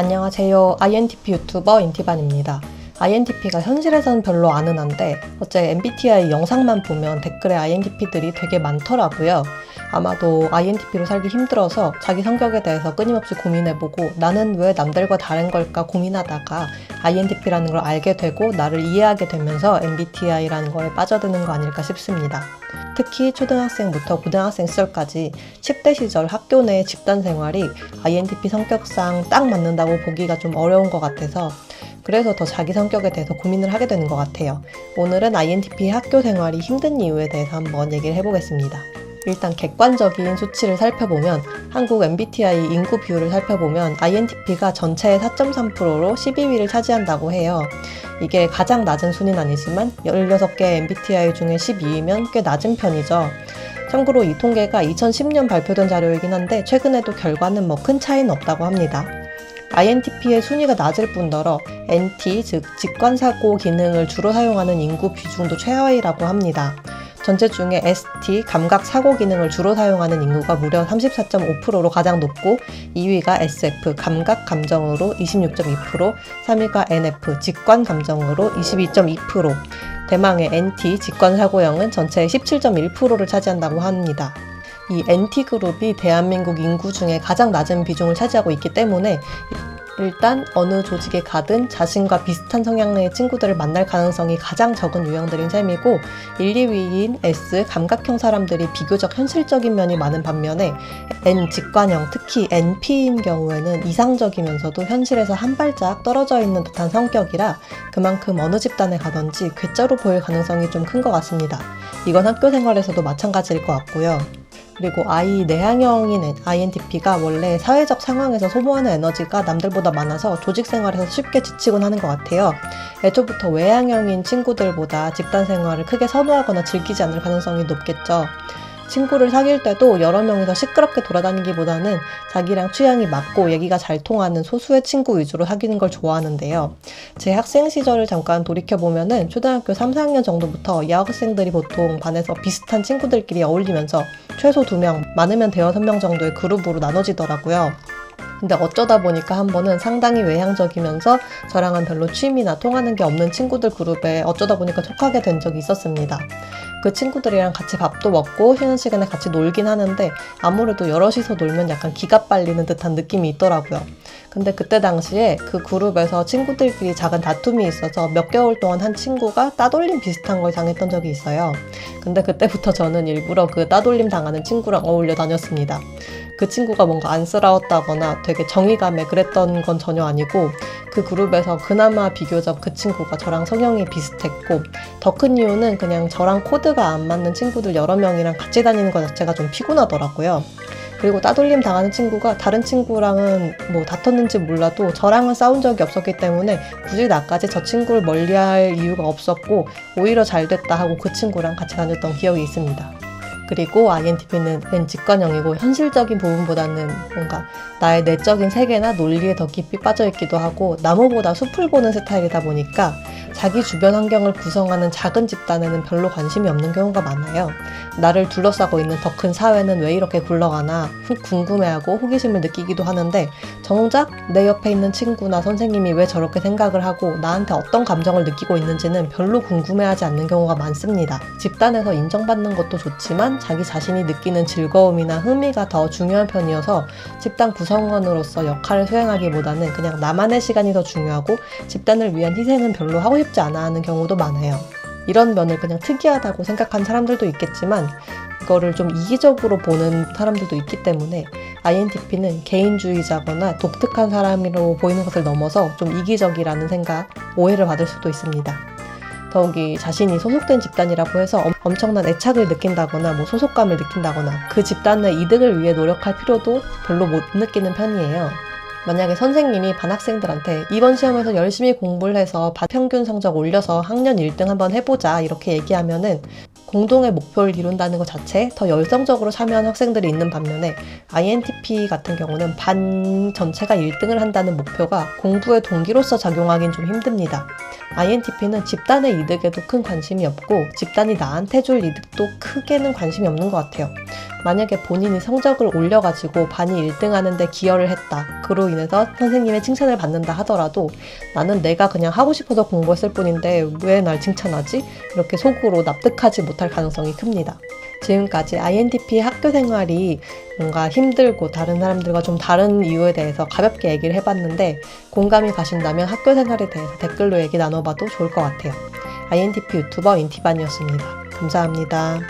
안녕하세요. INTP 유튜버 인티반입니다. INTP가 현실에선 별로 안 흔한데 어째 MBTI 영상만 보면 댓글에 INTP들이 되게 많더라고요. 아마도 INTP로 살기 힘들어서 자기 성격에 대해서 끊임없이 고민해보고 나는 왜 남들과 다른 걸까 고민하다가 INTP라는 걸 알게 되고 나를 이해하게 되면서 MBTI라는 거에 빠져드는 거 아닐까 싶습니다. 특히 초등학생부터 고등학생 시절까지 10대 시절 학교 내 집단 생활이 INTP 성격상 딱 맞는다고 보기가 좀 어려운 것 같아서 그래서 더 자기 성격에 대해서 고민을 하게 되는 것 같아요. 오늘은 INTP 학교 생활이 힘든 이유에 대해서 한번 얘기를 해보겠습니다. 일단 객관적인 수치를 살펴보면 한국 MBTI 인구 비율을 살펴보면 INTP가 전체의 4.3%로 12위를 차지한다고 해요. 이게 가장 낮은 순위는 아니지만 16개 MBTI 중에 12위면 꽤 낮은 편이죠. 참고로 이 통계가 2010년 발표된 자료이긴 한데 최근에도 결과는 뭐 큰 차이는 없다고 합니다. INTP의 순위가 낮을 뿐더러 NT, 즉 직관사고 기능을 주로 사용하는 인구 비중도 최하위라고 합니다. 전체 중에 ST, 감각사고 기능을 주로 사용하는 인구가 무려 34.5%로 가장 높고 2위가 SF, 감각감정으로 26.2%, 3위가 NF, 직관감정으로 22.2%, 대망의 NT, 직관사고형은 전체의 17.1%를 차지한다고 합니다. 이 NT그룹이 대한민국 인구 중에 가장 낮은 비중을 차지하고 있기 때문에 일단 어느 조직에 가든 자신과 비슷한 성향의 친구들을 만날 가능성이 가장 적은 유형들인 셈이고 1, 2위인 S, 감각형 사람들이 비교적 현실적인 면이 많은 반면에 N, 직관형, 특히 NP인 경우에는 이상적이면서도 현실에서 한 발짝 떨어져 있는 듯한 성격이라 그만큼 어느 집단에 가든지 괴짜로 보일 가능성이 좀 큰 것 같습니다. 이건 학교 생활에서도 마찬가지일 것 같고요. 그리고 I 내향형인 INTP가 원래 사회적 상황에서 소모하는 에너지가 남들보다 많아서 조직 생활에서 쉽게 지치곤 하는 것 같아요. 애초부터 외향형인 친구들보다 집단 생활을 크게 선호하거나 즐기지 않을 가능성이 높겠죠. 친구를 사귈 때도 여러 명이서 시끄럽게 돌아다니기보다는 자기랑 취향이 맞고 얘기가 잘 통하는 소수의 친구 위주로 사귀는 걸 좋아하는데요. 제 학생 시절을 잠깐 돌이켜보면은 초등학교 3, 4학년 정도부터 여학생들이 보통 반에서 비슷한 친구들끼리 어울리면서 최소 2명, 많으면 대여섯 명 정도의 그룹으로 나눠지더라고요. 근데 어쩌다 보니까 한 번은 상당히 외향적이면서 저랑은 별로 취미나 통하는 게 없는 친구들 그룹에 어쩌다 보니까 속하게 된 적이 있었습니다. 그 친구들이랑 같이 밥도 먹고 쉬는 시간에 같이 놀긴 하는데 아무래도 여럿이서 놀면 약간 기가 빨리는 듯한 느낌이 있더라고요. 근데 그때 당시에 그 그룹에서 친구들끼리 작은 다툼이 있어서 몇 개월 동안 한 친구가 따돌림 비슷한 걸 당했던 적이 있어요. 근데 그때부터 저는 일부러 그 따돌림 당하는 친구랑 어울려 다녔습니다. 그 친구가 뭔가 안쓰러웠다거나 되게 정의감에 그랬던 건 전혀 아니고 그 그룹에서 그나마 비교적 그 친구가 저랑 성향이 비슷했고 더 큰 이유는 그냥 저랑 코드가 안 맞는 친구들 여러 명이랑 같이 다니는 것 자체가 좀 피곤하더라고요. 그리고 따돌림 당하는 친구가 다른 친구랑은 뭐 다퉜는지 몰라도 저랑은 싸운 적이 없었기 때문에 굳이 나까지 저 친구를 멀리할 이유가 없었고 오히려 잘 됐다 하고 그 친구랑 같이 다녔던 기억이 있습니다. 그리고 INTP는 N 직관형이고 현실적인 부분보다는 뭔가 나의 내적인 세계나 논리에 더 깊이 빠져있기도 하고 나무보다 숲을 보는 스타일이다 보니까 자기 주변 환경을 구성하는 작은 집단에는 별로 관심이 없는 경우가 많아요. 나를 둘러싸고 있는 더 큰 사회는 왜 이렇게 굴러가나 궁금해하고 호기심을 느끼기도 하는데 정작 내 옆에 있는 친구나 선생님이 왜 저렇게 생각을 하고 나한테 어떤 감정을 느끼고 있는지는 별로 궁금해하지 않는 경우가 많습니다. 집단에서 인정받는 것도 좋지만 자기 자신이 느끼는 즐거움이나 흥미가 더 중요한 편이어서 집단 구성원으로서 역할을 수행하기보다는 그냥 나만의 시간이 더 중요하고 집단을 위한 희생은 별로 하고 싶지 않아 하는 경우도 많아요. 이런 면을 그냥 특이하다고 생각한 사람들도 있겠지만 이거를 좀 이기적으로 보는 사람들도 있기 때문에 INTP는 개인주의자거나 독특한 사람으로 보이는 것을 넘어서 좀 이기적이라는 생각, 오해를 받을 수도 있습니다. 더욱이 자신이 소속된 집단이라고 해서 엄청난 애착을 느낀다거나 뭐 소속감을 느낀다거나 그 집단의 이득을 위해 노력할 필요도 별로 못 느끼는 편이에요. 만약에 선생님이 반 학생들한테 이번 시험에서 열심히 공부를 해서 반 평균 성적 올려서 학년 1등 한번 해보자 이렇게 얘기하면은 공동의 목표를 이룬다는 것 자체에 더 열성적으로 참여하는 학생들이 있는 반면에 INTP 같은 경우는 반 전체가 1등을 한다는 목표가 공부의 동기로서 작용하긴 좀 힘듭니다. INTP는 집단의 이득에도 큰 관심이 없고 집단이 나한테 줄 이득도 크게는 관심이 없는 것 같아요. 만약에 본인이 성적을 올려가지고 반이 1등 하는데 기여를 했다. 그로 인해서 선생님의 칭찬을 받는다 하더라도 나는 내가 그냥 하고 싶어서 공부했을 뿐인데 왜 날 칭찬하지? 이렇게 속으로 납득하지 못할 가능성이 큽니다. 지금까지 INTP 학교 생활이 뭔가 힘들고 다른 사람들과 좀 다른 이유에 대해서 가볍게 얘기를 해봤는데 공감이 가신다면 학교 생활에 대해서 댓글로 얘기 나눠봐도 좋을 것 같아요. INTP 유튜버 인티반이었습니다. 감사합니다.